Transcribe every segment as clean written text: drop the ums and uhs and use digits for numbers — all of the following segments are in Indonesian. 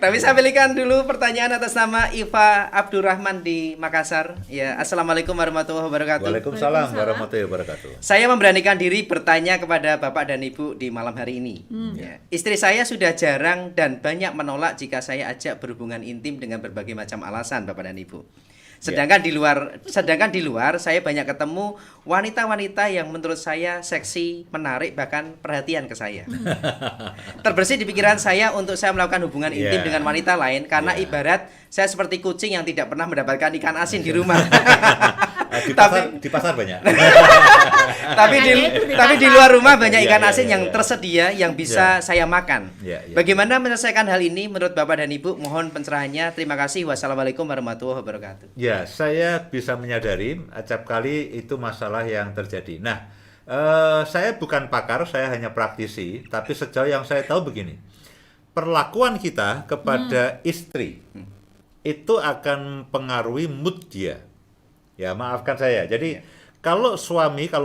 Tapi saya pilihkan dulu pertanyaan atas nama Iva Abdurrahman di Makassar. Ya, Assalamualaikum warahmatullahi wabarakatuh. Waalaikumsalam warahmatullahi wabarakatuh. Saya memberanikan diri bertanya kepada Bapak dan Ibu di malam hari ini. Ya. Istri saya sudah jarang dan banyak menolak jika saya ajak berhubungan intim dengan berbagai macam alasan, Bapak dan Ibu. Sedangkan di luar saya banyak ketemu wanita-wanita yang menurut saya seksi, menarik, bahkan perhatian ke saya. Terbersih di pikiran saya untuk saya melakukan hubungan intim dengan wanita lain karena ibarat saya seperti kucing yang tidak pernah mendapatkan ikan asin di rumah. Di pasar banyak. tapi di luar rumah banyak ikan asin yang tersedia yang bisa saya makan. Bagaimana menyelesaikan hal ini menurut Bapak dan Ibu? Mohon pencerahannya. Terima kasih. Wassalamualaikum warahmatullahi wabarakatuh. Ya, saya bisa menyadari acap kali itu masalah yang terjadi. Nah, saya bukan pakar, saya hanya praktisi, tapi sejauh yang saya tahu begini. Perlakuan kita kepada istri itu akan pengaruhi mood dia. Ya, maafkan saya. Jadi kalau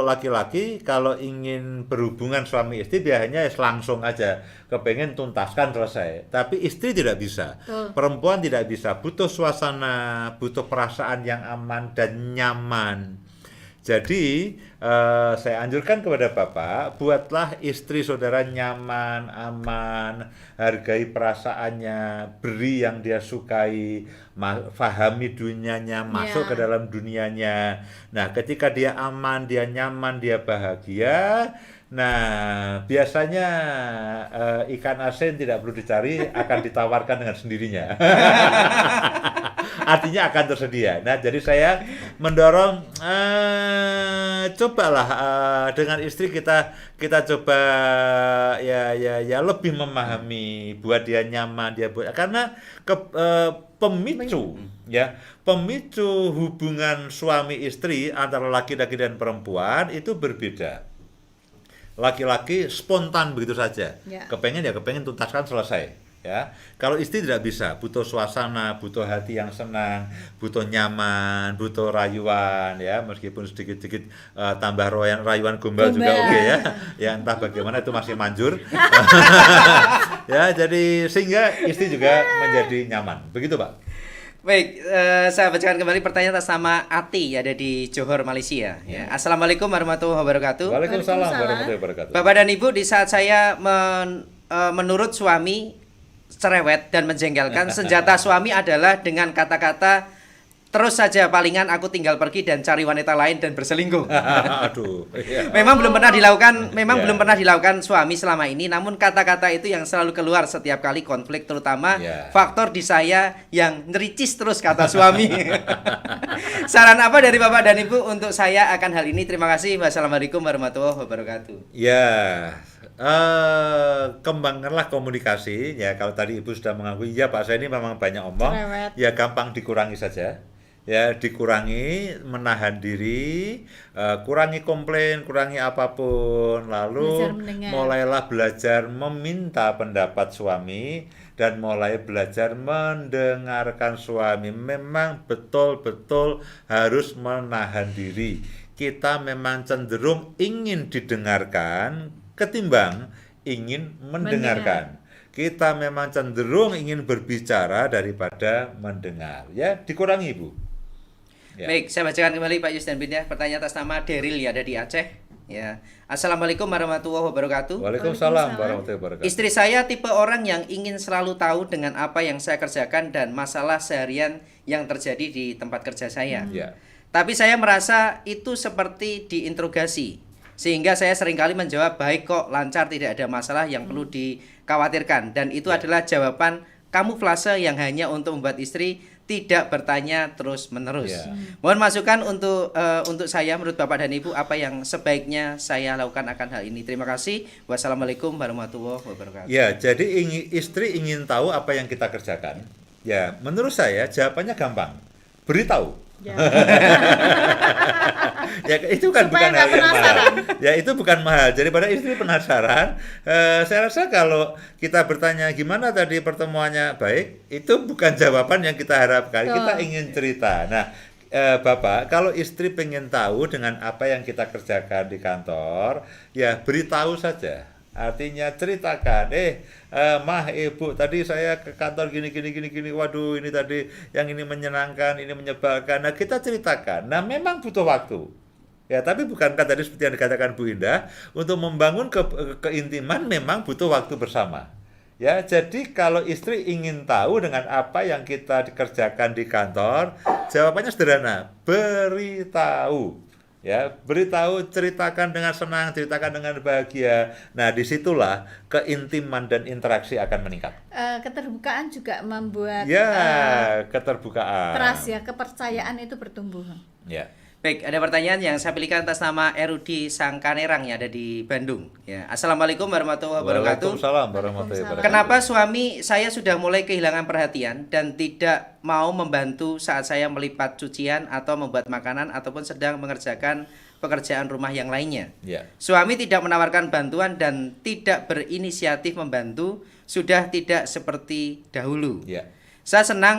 laki-laki kalau ingin berhubungan suami istri biasanya langsung aja kepengen tuntaskan selesai. Tapi istri tidak bisa. Perempuan tidak bisa. Butuh suasana, butuh perasaan yang aman dan nyaman. Jadi saya anjurkan kepada Bapak, buatlah istri saudara nyaman, aman, hargai perasaannya, beri yang dia sukai, fahami dunianya, masuk ke dalam dunianya. Nah, ketika dia aman, dia nyaman, dia bahagia, nah biasanya ikan asin tidak perlu dicari, akan ditawarkan dengan sendirinya. Artinya akan tersedia. Nah, jadi saya mendorong cobalah dengan istri kita coba ya lebih memahami, buat dia nyaman, karena pemicu hubungan suami istri antara laki-laki dan perempuan itu berbeda. Laki-laki spontan begitu saja, kepengen tuntaskan selesai. Ya, kalau istri tidak bisa, butuh suasana, butuh hati yang senang, butuh nyaman, butuh rayuan, ya, meskipun sedikit-sedikit tambah rayuan gombal juga oke ya. Ya, entah bagaimana itu masih manjur. Ya, jadi sehingga istri juga menjadi nyaman. Begitu, Pak. Baik, saya bacakan kembali pertanyaan atas nama Ati, ada di Johor, Malaysia. Ya. Assalamualaikum warahmatullahi wabarakatuh. Waalaikumsalam warahmatullahi wabarakatuh. Bapak dan Ibu, di saat saya menurut suami cerewet dan menjengkelkan, senjata suami adalah dengan kata-kata terus saja, palingan aku tinggal pergi dan cari wanita lain dan berselingkuh. Aduh. Memang belum pernah dilakukan suami selama ini, namun kata-kata itu yang selalu keluar setiap kali konflik, terutama faktor di saya yang ngericis terus kata suami. Saran apa dari Bapak dan Ibu untuk saya akan hal ini? Terima kasih. Wassalamualaikum warahmatullahi wabarakatuh. Ya, kembangkanlah komunikasi. Ya, kalau tadi Ibu sudah mengakui, ya Pak, saya ini memang banyak omong. Ya, gampang dikurangi saja. Ya, dikurangi, menahan diri, kurangi komplain, kurangi apapun, lalu mulailah belajar meminta pendapat suami dan mulai belajar mendengarkan suami. Memang betul-betul harus menahan diri. Kita memang cenderung ingin didengarkan ketimbang ingin mendengarkan. Kita memang cenderung ingin berbicara daripada mendengar. Ya, dikurangi, Ibu. Ya. Baik, saya bacakan kembali Pak Yus dan Bin ya. Pertanyaan atas nama Deril, ya, ada di Aceh. Ya. Assalamualaikum warahmatullahi wabarakatuh. Waalaikumsalam warahmatullahi wabarakatuh. Istri saya tipe orang yang ingin selalu tahu dengan apa yang saya kerjakan dan masalah seharian yang terjadi di tempat kerja saya. Tapi saya merasa itu seperti diinterogasi, sehingga saya seringkali menjawab baik kok, lancar, tidak ada masalah yang perlu dikhawatirkan. Dan itu adalah jawaban kamuflase yang hanya untuk membuat istri tidak bertanya terus-menerus. Mohon masukan untuk saya, menurut Bapak dan Ibu, apa yang sebaiknya saya lakukan akan hal ini. Terima kasih. Wassalamualaikum warahmatullahi wabarakatuh. Ya, jadi istri ingin tahu apa yang kita kerjakan. Ya, menurut saya jawabannya gampang. Beritahu. Ya, itu kan bukan hal yang mahal. Ya, itu bukan mahal. Jadi pada istri penasaran, saya rasa kalau kita bertanya gimana tadi pertemuannya, baik, itu bukan jawaban yang kita harapkan. Kita ingin cerita. Nah, Bapak, kalau istri pengen tahu dengan apa yang kita kerjakan di kantor, ya beritahu saja. Artinya ceritakan, mah, ibu, tadi saya ke kantor gini, waduh ini tadi yang ini menyenangkan, ini menyebalkan. Nah, kita ceritakan. Nah, memang butuh waktu. Ya, tapi bukankah tadi seperti yang dikatakan Bu Indah, untuk membangun keintiman memang butuh waktu bersama. Ya, jadi kalau istri ingin tahu dengan apa yang kita dikerjakan di kantor, jawabannya sederhana, beritahu. Ya, beritahu, ceritakan dengan senang, ceritakan dengan bahagia. Nah, disitulah keintiman dan interaksi akan meningkat. Keterbukaan juga membuat keterbukaan. trust ya, kepercayaan itu bertumbuh. Ya. Baik, ada pertanyaan yang saya pilihkan atas nama Erudi Sangkanerang yang ada di Bandung. Ya, Assalamualaikum warahmatullahi wabarakatuh. Waalaikumsalam warahmatullahi wabarakatuh. Kenapa suami saya sudah mulai kehilangan perhatian dan tidak mau membantu saat saya melipat cucian atau membuat makanan ataupun sedang mengerjakan pekerjaan rumah yang lainnya? Ya. Suami tidak menawarkan bantuan dan tidak berinisiatif membantu, sudah tidak seperti dahulu. Ya.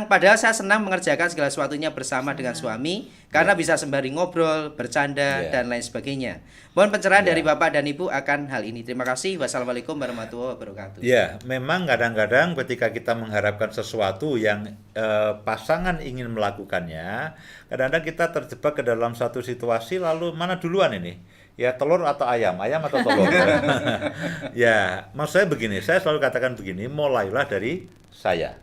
Padahal saya senang mengerjakan segala sesuatunya bersama dengan suami karena bisa sembari ngobrol, bercanda, dan lain sebagainya. Mohon pencerahan dari Bapak dan Ibu akan hal ini. Terima kasih. Wassalamualaikum warahmatullahi wabarakatuh. Ya, memang kadang-kadang ketika kita mengharapkan sesuatu yang pasangan ingin melakukannya, kadang-kadang kita terjebak ke dalam satu situasi lalu mana duluan ini? Ya, telur atau ayam atau telur. Ya, maksud saya begini, saya selalu katakan begini, mulailah dari saya.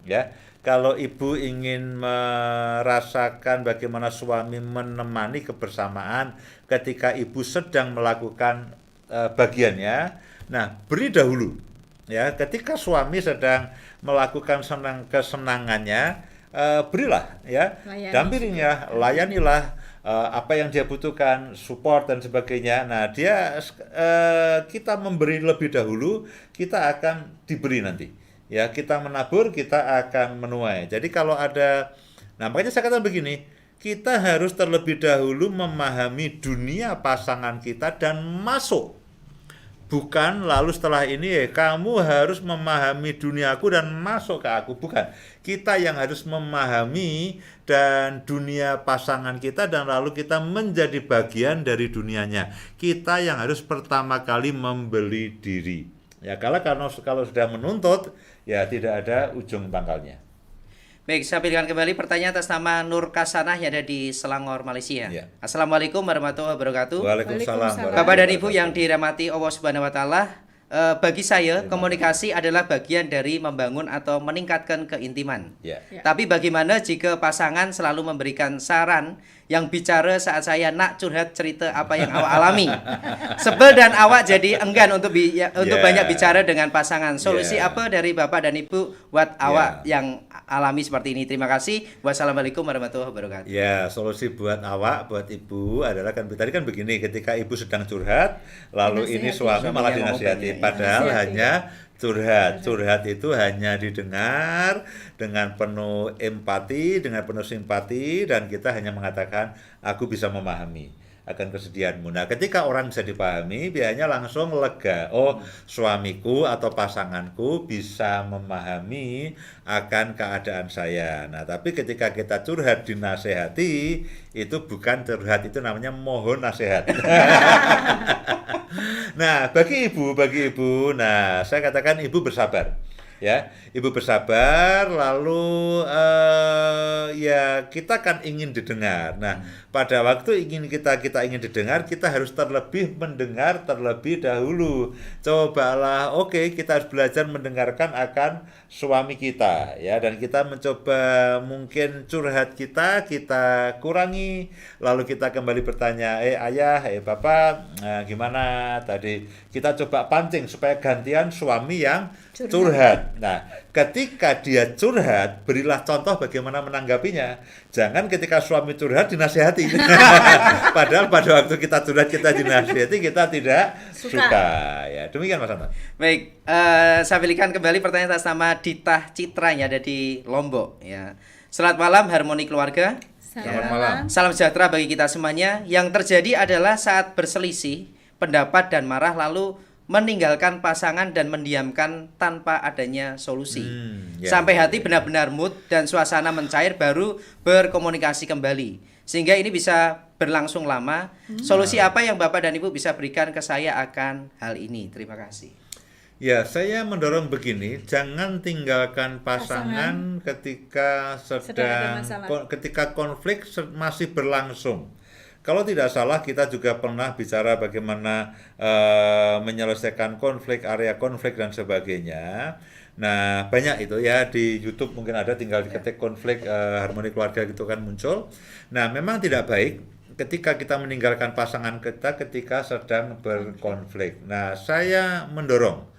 Ya, kalau ibu ingin merasakan bagaimana suami menemani kebersamaan ketika ibu sedang melakukan bagiannya, nah beri dahulu. Ya, ketika suami sedang melakukan kesenangannya, berilah, ya, dampinginya, layanilah apa yang dia butuhkan, support dan sebagainya. Nah, kita memberi lebih dahulu, kita akan diberi nanti. Ya, kita menabur, kita akan menuai. Jadi kalau makanya saya katakan begini, kita harus terlebih dahulu memahami dunia pasangan kita dan masuk. Bukan lalu setelah ini kamu harus memahami duniaku dan masuk ke aku. Bukan. Kita yang harus memahami dan dunia pasangan kita dan lalu kita menjadi bagian dari dunianya. Kita yang harus pertama kali membeli diri. Ya, kalau sudah menuntut, ya tidak ada ujung pangkalnya. Baik, saya pilihkan kembali pertanyaan atas nama Nur Kasanah yang ada di Selangor, Malaysia. Ya. Assalamualaikum warahmatullahi wabarakatuh. Waalaikumsalam. Bapak dan Ibu yang dirahmati Allah Subhanahu wa taala, bagi saya komunikasi adalah bagian dari membangun atau meningkatkan keintiman. Ya. Tapi bagaimana jika pasangan selalu memberikan saran yang bicara saat saya nak curhat cerita apa yang awak alami, sebel dan awak jadi enggan untuk banyak bicara dengan pasangan. Solusi apa dari Bapak dan Ibu buat awak yang alami seperti ini? Terima kasih. Wassalamualaikum warahmatullahi wabarakatuh. Ya, solusi buat awak, buat ibu adalah tadi kan begini, ketika ibu sedang curhat, lalu ini suami malah dinasihati, padahal hanya curhat itu hanya didengar dengan penuh empati, dengan penuh simpati, dan kita hanya mengatakan aku bisa memahami akan kesedihanmu. Nah, ketika orang bisa dipahami, biasanya langsung lega. Oh, suamiku atau pasanganku bisa memahami akan keadaan saya. Nah, tapi ketika kita curhat dinasehati, itu bukan curhat, itu namanya mohon nasihat. Nah, bagi ibu, nah saya katakan ibu bersabar. Ya, ibu bersabar, lalu ya kita kan ingin didengar. Nah, pada waktu kita ingin didengar, kita harus mendengar terlebih dahulu. Cobalah, kita harus belajar mendengarkan akan suami kita, ya, dan kita mencoba mungkin curhat kita kurangi, lalu kita kembali bertanya, ayah, bapak, gimana tadi? Kita coba pancing supaya gantian suami yang curhat. Nah, ketika dia curhat, berilah contoh bagaimana menanggapinya. Jangan ketika suami curhat dinasihati. Padahal pada waktu kita curhat kita dinasihati, kita tidak suka. Ya, demikian Mas Anton. Baik, saya pilihkan kembali pertanyaan atas nama Dita Citra yang ada di Lombok. Ya. Selamat malam harmoni keluarga. Selamat malam. Salam sejahtera bagi kita semuanya. Yang terjadi adalah saat berselisih pendapat dan marah lalu meninggalkan pasangan dan mendiamkan tanpa adanya solusi. Sampai hati benar-benar mood dan suasana mencair baru berkomunikasi kembali. sehingga ini bisa berlangsung lama. Solusi apa yang Bapak dan Ibu bisa berikan ke saya akan hal ini? Terima kasih. Ya, saya mendorong begini, jangan tinggalkan pasangan ketika Sedang ada masalah. ketika konflik masih berlangsung. Kalau tidak salah kita juga pernah bicara bagaimana menyelesaikan konflik, area konflik dan sebagainya. Nah, banyak itu ya di YouTube mungkin ada, tinggal diketik konflik harmoni keluarga gitu kan muncul. Nah, memang tidak baik ketika kita meninggalkan pasangan kita ketika sedang berkonflik. Nah, saya mendorong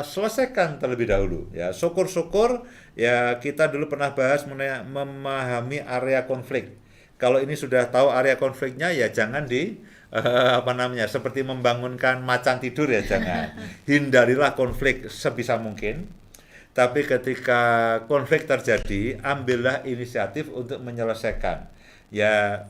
selesaikan terlebih dahulu ya. Syukur-syukur ya kita dulu pernah bahas mengenai memahami area konflik. Kalau ini sudah tahu area konfliknya ya jangan seperti membangunkan macan tidur ya, jangan. Hindarilah konflik sebisa mungkin. Tapi ketika konflik terjadi, ambillah inisiatif untuk menyelesaikan. Ya,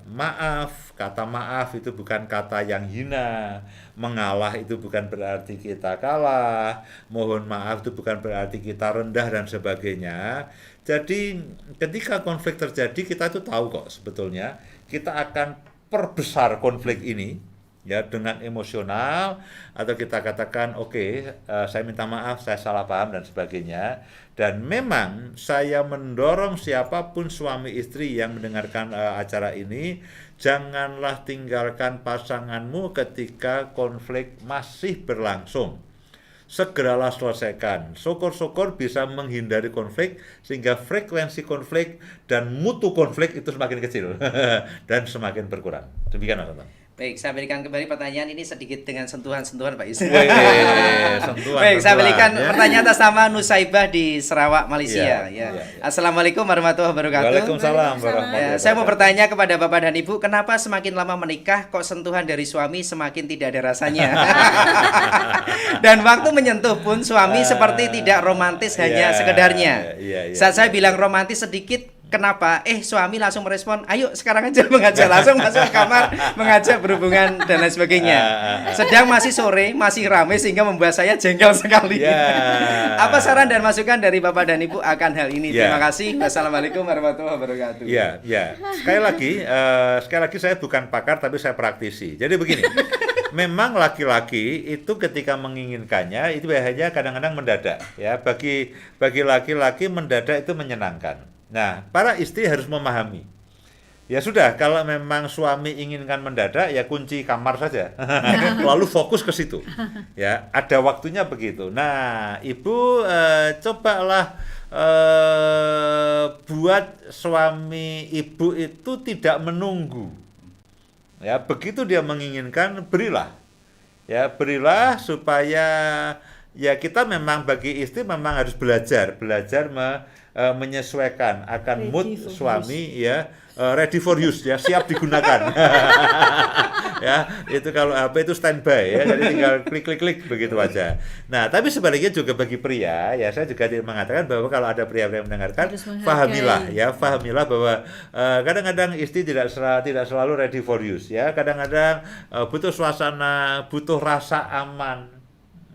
kata maaf itu bukan kata yang hina. Mengalah itu bukan berarti kita kalah. Mohon maaf itu bukan berarti kita rendah dan sebagainya. Jadi ketika konflik terjadi, kita itu tahu kok sebetulnya kita akan perbesar konflik ini ya dengan emosional, atau kita katakan oke, saya minta maaf, saya salah paham dan sebagainya. Dan memang saya mendorong siapapun suami istri yang mendengarkan acara ini, janganlah tinggalkan pasanganmu ketika konflik masih berlangsung. Segeralah selesaikan. Syukur-syukur bisa menghindari konflik sehingga frekuensi konflik dan mutu konflik itu semakin kecil dan semakin berkurang. Demikian Mas Anton. Baik, saya berikan kembali pertanyaan ini sedikit dengan sentuhan-sentuhan Pak Is. Baik, saya berikan pertanyaan atas nama Nusaibah di Sarawak, Malaysia. Ya. Assalamualaikum warahmatullahi wabarakatuh. Waalaikumsalam warahmatullahi wabarakatuh. Saya mau bertanya kepada Bapak dan Ibu, kenapa semakin lama menikah kok sentuhan dari suami semakin tidak ada rasanya? Dan waktu menyentuh pun suami seperti tidak romantis, hanya sekedarnya. Saat saya bilang romantis sedikit, kenapa? Suami langsung merespon, ayo sekarang aja mengajak, langsung masuk ke kamar, mengajak berhubungan dan lain sebagainya. Sedang masih sore, masih ramai sehingga membuat saya jengkel sekali. Apa saran dan masukan dari Bapak dan Ibu akan hal ini? Terima kasih. Wassalamualaikum warahmatullahi wabarakatuh. Sekali lagi saya bukan pakar tapi saya praktisi. Jadi begini, memang laki-laki itu ketika menginginkannya itu biasanya kadang-kadang mendadak. Ya, bagi laki-laki mendadak itu menyenangkan. Nah, para istri harus memahami. Ya sudah, kalau memang suami inginkan mendadak, ya kunci kamar saja. Lalu fokus ke situ. Ya, ada waktunya begitu. Nah, ibu cobalah buat suami ibu itu tidak menunggu. Ya, begitu dia menginginkan, berilah. Ya, berilah supaya ya kita memang bagi istri memang harus belajar menyesuaikan akan mood suami ya, ready for use ya, siap digunakan. Ya, itu kalau HP itu standby ya, jadi tinggal klik begitu aja. Nah, tapi sebaliknya juga bagi pria ya, saya juga mengatakan bahwa kalau ada pria yang mendengarkan, fahamilah bahwa kadang-kadang istri tidak selalu ready for use ya, kadang-kadang butuh suasana, butuh rasa aman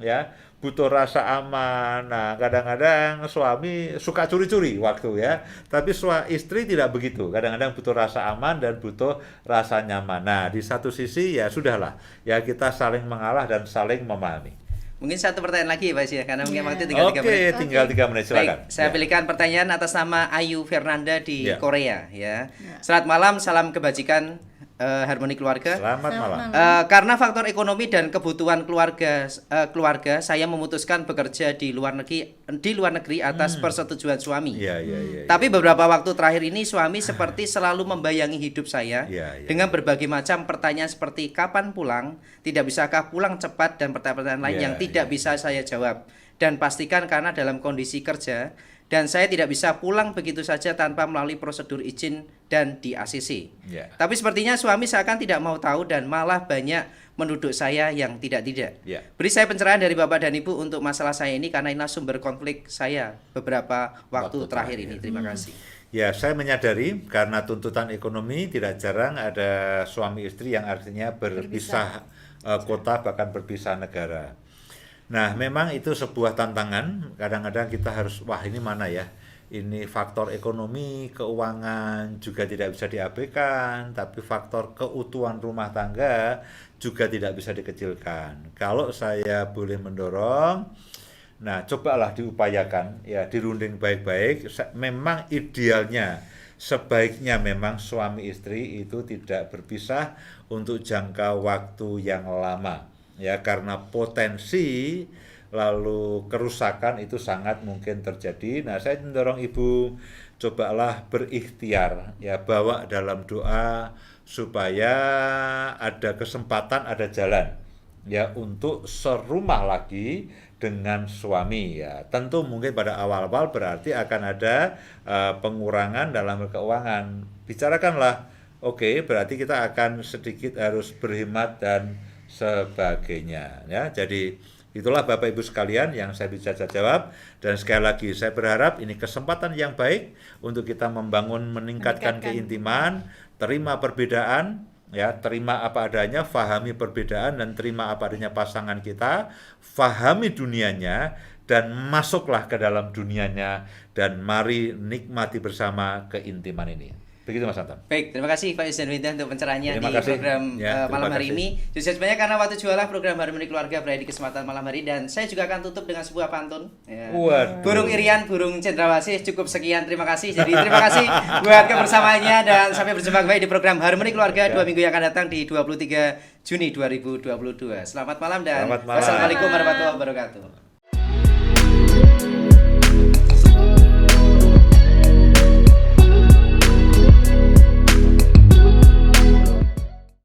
ya. Nah, kadang-kadang suami suka curi-curi waktu ya, tapi istri tidak begitu. Kadang-kadang butuh rasa aman dan butuh rasa nyaman. Nah, di satu sisi ya sudahlah, ya kita saling mengalah dan saling memahami. Mungkin satu pertanyaan lagi Pak Is ya, karena mungkin waktu tinggal 3 menit. Tinggal 3 menit, silakan. Baik, saya pilihkan pertanyaan atas nama Ayu Fernanda di Korea ya. Selamat malam, salam kebajikan. Harmoni keluarga. Selamat malam. Karena faktor ekonomi dan kebutuhan keluarga, saya memutuskan bekerja di luar negeri atas persetujuan suami. Tapi beberapa waktu terakhir ini suami seperti selalu membayangi hidup saya dengan berbagai macam pertanyaan seperti kapan pulang, tidak bisakah pulang cepat, dan pertanyaan lain yang tidak bisa saya jawab. Dan pastikan karena dalam kondisi kerja dan saya tidak bisa pulang begitu saja tanpa melalui prosedur izin dan di ACC. Tapi sepertinya suami seakan tidak mau tahu dan malah banyak menuduh saya yang tidak-tidak. Beri saya pencerahan dari Bapak dan Ibu untuk masalah saya ini, karena ini sumber konflik saya beberapa waktu terakhir ini. Terima kasih. Ya, saya menyadari karena tuntutan ekonomi tidak jarang ada suami istri yang artinya berpisah kota, bahkan berpisah negara. Nah, memang itu sebuah tantangan. Kadang-kadang kita harus, wah ini mana ya? ini faktor ekonomi, keuangan juga tidak bisa diabaikan, tapi faktor keutuhan rumah tangga juga tidak bisa dikecilkan. Kalau saya boleh mendorong, nah cobalah diupayakan, ya dirunding baik-baik. Memang idealnya, sebaiknya memang suami istri itu tidak berpisah untuk jangka waktu yang lama, ya karena potensi lalu kerusakan itu sangat mungkin terjadi. Nah, saya mendorong ibu cobalah berikhtiar, ya bawa dalam doa supaya ada kesempatan, ada jalan, ya untuk serumah lagi dengan suami. Ya tentu mungkin pada awal-awal berarti akan ada pengurangan dalam keuangan. Bicarakanlah, oke, berarti kita akan sedikit harus berhemat dan sebagainya, ya. Jadi itulah Bapak Ibu sekalian yang saya bisa jawab, dan sekali lagi saya berharap ini kesempatan yang baik untuk kita meningkatkan keintiman, terima perbedaan, ya, terima apa adanya, fahami perbedaan dan terima apa adanya pasangan kita, fahami dunianya dan masuklah ke dalam dunianya dan mari nikmati bersama keintiman ini. Begitu Mas Anton. Baik, terima kasih Pak Yusdan Winda untuk pencerahannya di program malam hari ini. Justru sebenarnya karena waktu jualah program Harmoni Keluarga berakhir di kesempatan malam hari, dan saya juga akan tutup dengan sebuah pantun. Ya. Burung Irian, burung cendrawasih, cukup sekian. Terima kasih. Jadi terima kasih buat kebersamaannya dan sampai berjumpa kembali di program Harmoni Keluarga 2 minggu yang akan datang di 23 Juni 2022. Selamat malam dan wassalamualaikum warahmatullahi wabarakatuh.